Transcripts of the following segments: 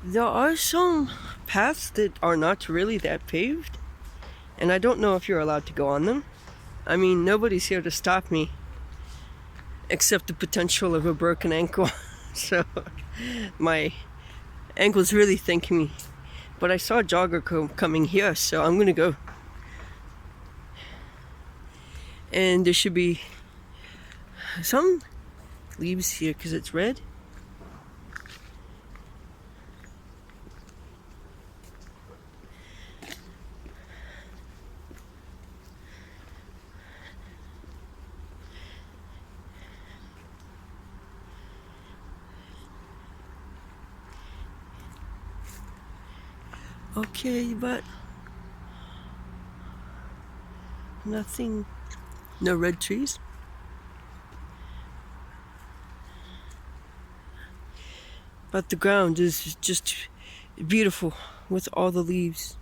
There are some paths that are not really that paved, and I don't know if you're allowed to go on them. I mean, nobody's here to stop me except the potential of a broken ankle. So my ankle's really thanking me. But I saw a jogger coming here, so I'm gonna go. And there should be some leaves here because it's red. Okay, but nothing, no red trees. But the ground is just beautiful with all the leaves.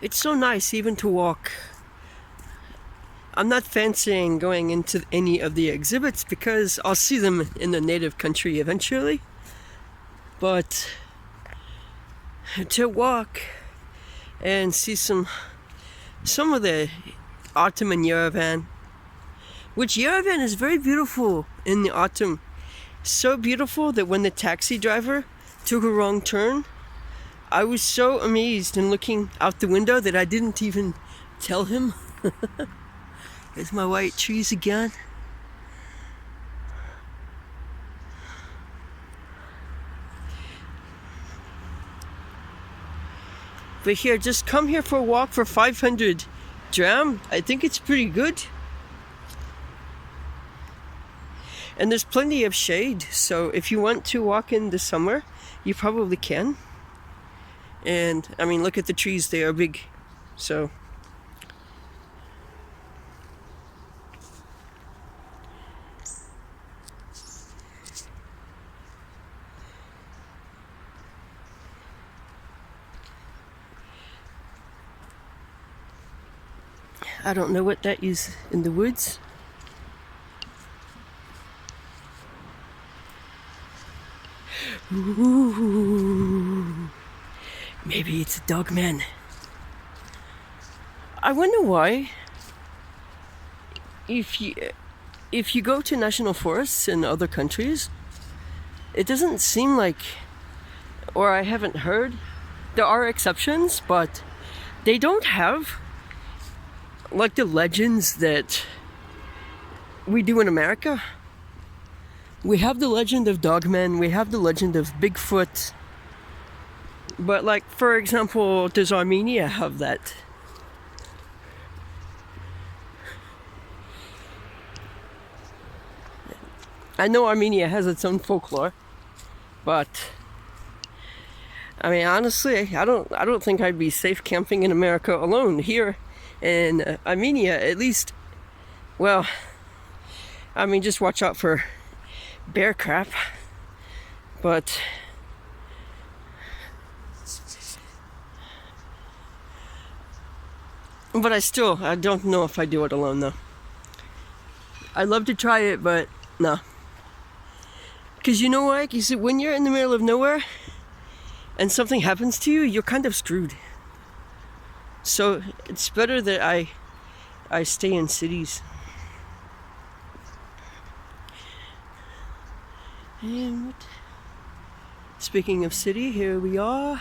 It's so nice even to walk. I'm not fancying going into any of the exhibits because I'll see them in the native country eventually. But to walk and see some of the autumn in Yerevan, which Yerevan is very beautiful in the autumn. So beautiful that when the taxi driver took a wrong turn, I was so amazed and looking out the window that I didn't even tell him. There's my white trees again. But here, just come here for a walk for 500 dram. I think it's pretty good. And there's plenty of shade, so if you want to walk in the summer, you probably can. And I mean, look at the trees, they are big. So I don't know what that is in the woods. Ooh. Maybe it's a dog man. I wonder why. If you go to national forests in other countries, it doesn't seem like, or I haven't heard, there are exceptions, but they don't have like the legends that we do in America. We have the legend of dogmen, we have the legend of Bigfoot. But like, for example, does Armenia have that? I know Armenia has its own folklore, but I mean, honestly, I don't think I'd be safe camping in America alone. Here in Armenia, at least, well, I mean, just watch out for bear crap, but I don't know if I do it alone though. I'd love to try it, but no. Because you know what? You see, when you're in the middle of nowhere and something happens to you, you're kind of screwed. So it's better that I stay in cities. And speaking of city, here we are.